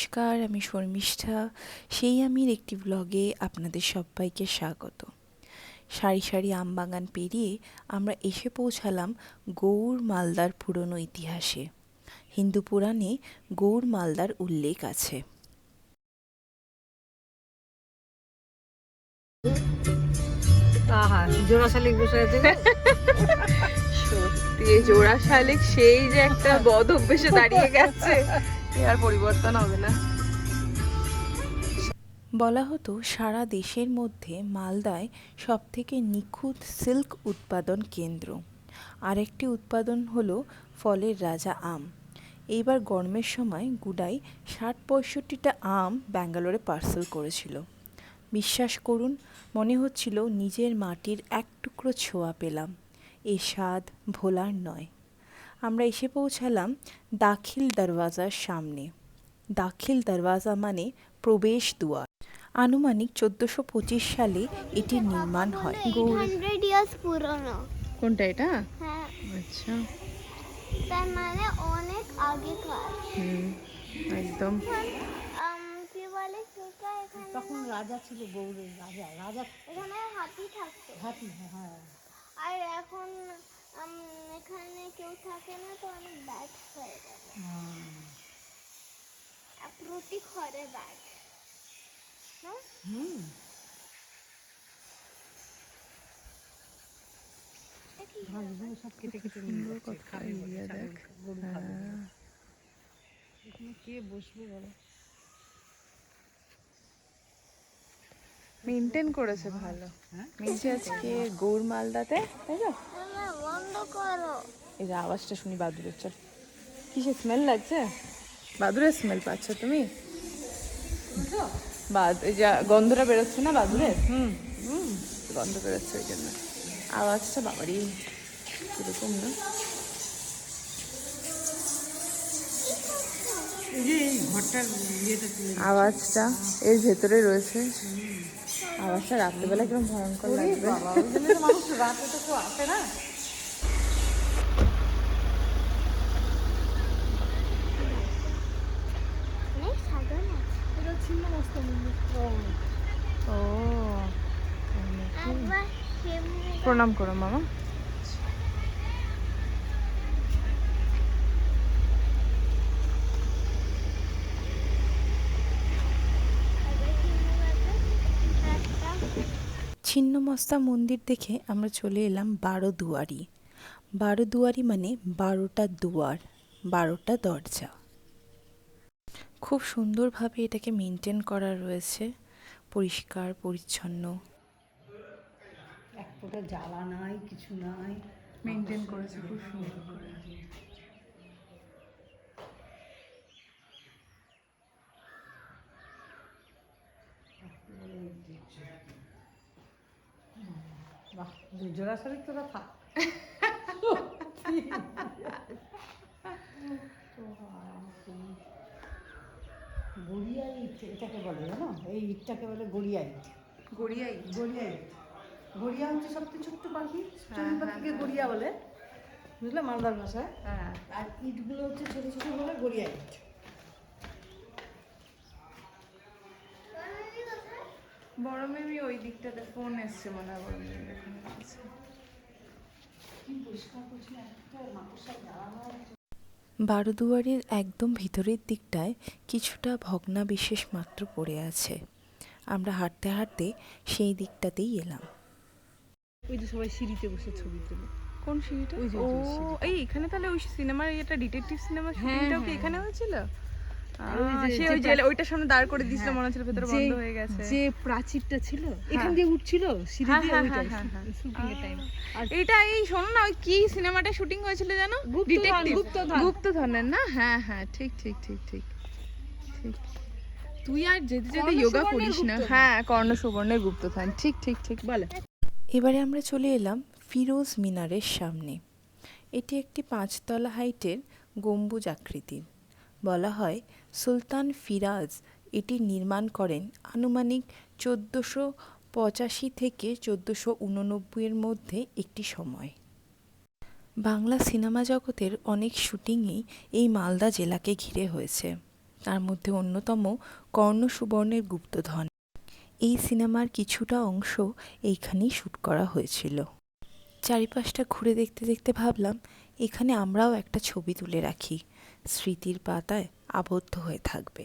নমস্কার, আমি শর্মিষ্ঠা। সেই আমির একটি ব্লগে আপনাদের সবাইকে স্বাগত। সারি সারি আমবাগান পেরিয়ে আমরা এসে পৌঁছালাম গৌড় মালদার পুরনো ইতিহাসে। হিন্দু পুরাণে গৌড় মালদার উল্লেখ আছে। জোড়া শালিক বসে আছে। সত্যি এই জোড়া শালিক সেই যে একটা বদ অভ্যেসে দাঁড়িয়ে গেছে, আর পরিবর্তন হবে না। বলা হতো সারা দেশের মধ্যে মালদায় সবথেকে নিখুঁত সিল্ক উৎপাদন কেন্দ্র। আরেকটি উৎপাদন হলো ফলের রাজা আম। এইবার গরমের সময় গুডাই ৬০-৬৫টা আম ব্যাঙ্গালোরে পার্সেল করেছিল। বিশ্বাস করুন, মনে হচ্ছিল নিজের মাটির এক টুকরো ছোঁয়া পেলাম। এ স্বাদ ভোলার নয়। আমরা এসে পৌঁছালাম দাখিল দরওয়াজার সামনে। দাখিল দরওয়াজা মানে প্রবেশ দুয়ার। আনুমানিক ১৪২৫ সালে এটির নির্মাণ হয়। পুরনো। কোনটা এটা? হ্যাঁ, আচ্ছা, তার মানে অনেক আগেকার। একদম। কি বলে সেটা এখানে তখন রাজা ছিল, গৌড়ের রাজা। রাজা এখানে হাতি থাকতো। হাতি, হ্যাঁ। আর এখন এখানে কেউ থাকে না, তো অনেক ব্যাট হয়ে গেল। প্রতি ঘরে ব্যাট। সব কেটে কেটে নিয়ে যাচ্ছে, খাবে বলে, গরু খাবে বলে। এখানে কে বসবে বলো? মেনটেন করেছে ভালো। নিচে আজকে গৌড় মালদাতে, তাই তো? বন্ধ করো। এই যে আওয়াজটা শুনি বাদুরের, চল। কিসের স্মেল লাগছে? বাদুরের স্মেল পাচ্ছ তুমি? এই যে গন্ধটা বেরোচ্ছে না বাদুরের, গন্ধ বেরোচ্ছে ওই জন্য আওয়াজটা। বাবারই কিরকম না। এই ঘরটার ইয়েটা তুলে আওয়াজটা এর ভেতরে রয়েছে। আওয়াজটা রাত্রেবেলা কিরকম ভয়ঙ্কর লাগবে। বাবা, ওই জন্য তো মানুষ রাতে তো কেউ আসে না। অনেক সাধন আছে। এটা ছিন্ন মস্ত মন্দির। ও, একবার সেমনি প্রণাম করো মামা। ছিন্নমস্তা মন্দির দেখে আমরা চলে এলাম বারোদুয়ারি। বারোদুয়ারি মানে ১২টা দুয়ার, ১২টা দরজা। খুব সুন্দরভাবে এটাকে মেনটেন করা রয়েছে, পরিষ্কার পরিচ্ছন্ন। এক ফোঁটা জ্বালা নাই, কিছু নাই, মেনটেন করেছে খুব সুন্দর করে। বাহ, জোড়া শালিক তোরা থাক। গড়িয়া ইট এটাকে বলে, জানো? এই ইটটাকে বলে গড়িয়া ইট। গড়িয়াই গড়িয়া ইট। গড়িয়া হচ্ছে সবচেয়ে ছোট্ট পাখি, চড়ুই পাখিকে গড়িয়া বলে, বুঝলে, মালদার ভাষায়। হ্যাঁ। আর ইটগুলো হচ্ছে ছোট ছোট বলে গড়িয়া ইট। বড় মেমি ওই দিকটাতে ফোন এসছে মনে হয়, বড় মেমি এখানে আছে। কি পরিষ্কার করছি না, একটা মাকড়সার জ্বালা। বারোদুয়ারির একদম ভিতরের দিকটায় কিছুটা ভগ্নাবিশেষ মাত্র পড়ে আছে। আমরা হাঁটতে হাঁটতে সেই দিকটাতেই এলাম। ওই যে সবাই সিঁড়িতে বসে ছবি তোলে। কোন সিঁড়িটা? ওই যে, ও, ওই যে সিঁড়িটা। এই এখানে তাহলে ওই সিনেমার এটা ডিটেকটিভ সিনেমার শুটিংটাও কি এখানে হয়েছিল? ওই যে সে ওই জেলে ওইটার সামনে দাঁড় করে দিয়েছিল, মনে হচ্ছিল ভেতরে বন্ধ হয়ে গেছে। যে প্রাচীরটা ছিল, এখান দিয়ে উঠছিল সিঁড়ি দিয়ে, ওইটাই শুটিং এর টাইম। আর এইটা, এই শোনো না, ওই কি সিনেমাটা শুটিং হয়েছিল জানো? ডিটেকটিভ গুপ্তধনের না? হ্যাঁ হ্যাঁ, ঠিক ঠিক ঠিক ঠিক ঠিক। তুই আর যেতে যেতে যোগা করিস না। হ্যাঁ, কর্ণ সুবর্ণের গুপ্তধন, ঠিক ঠিক ঠিক বলে। এবারে আমরা চলে এলাম ফিরোজ মিনারের সামনে। এটি একটি ৫তলা হাইটের গম্বুজ আকৃতির। বলা হয় সুলতান ফিরাজ এটি নির্মাণ করেন আনুমানিক ১৪৮৫ থেকে ১৪৮৯-এর মধ্যে একটি সময়। বাংলা সিনেমা জগতের অনেক শুটিংই এই মালদা জেলাকে ঘিরে হয়েছে। তার মধ্যে অন্যতম কর্ণ সুবর্ণের গুপ্তধন। এই সিনেমার কিছুটা অংশ এইখানেই শ্যুট করা হয়েছিল। চারিপাশটা ঘুরে দেখতে দেখতে ভাবলাম এখানে আমরাও একটা ছবি তুলে রাখি, স্মৃতির পাতায় আবদ্ধ হয়ে থাকবে।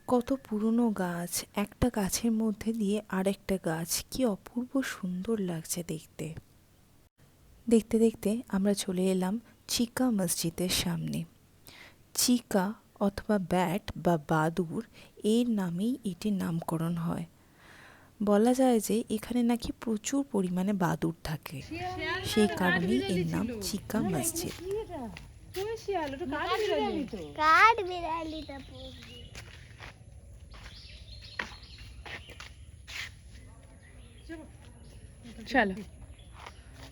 কত পুরনো গাছ, একটা গাছের মধ্যে দিয়ে আরেকটা গাছ, কি অপূর্ব সুন্দর লাগছে দেখতে। দেখতে দেখতে আমরা চলে এলাম চিকা মসজিদের সামনে। চিকা অথবা ব্যাট বা বাদুড় এর নামেই এটির নামকরণ হয়। বলা যায় যে এখানে নাকি প্রচুর পরিমাণে বাদুড় থাকে, সেই কারণেই এর নাম চিকা মসজিদ। কাঠ বিড়ালিটা পড়বে। চলো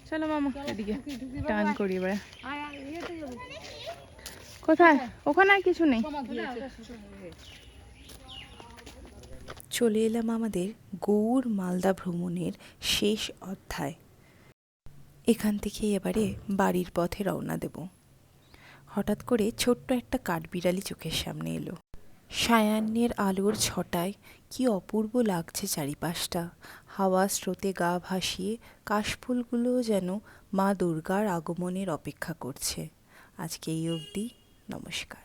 চলো মামা, এদিকে টান করি এবার। কোথায়? ওখানে আর কিছু নেই। চলে এলাম আমাদের গৌড় মালদা ভ্রমণের শেষ অধ্যায়। এখান থেকে এবারে বাড়ির পথে রওনা দেব। হঠাৎ করে ছোট্ট একটা কাঠবিড়ালি চোখের সামনে এলো। সায়াহ্নের আলোর ছটায় কি অপূর্ব লাগছে চারিপাশটা। হাওয়া স্রোতে গা ভাসিয়ে কাশফুলগুলোও যেন মা দুর্গার আগমনের অপেক্ষা করছে। আজকে এই অবধি, নমস্কার।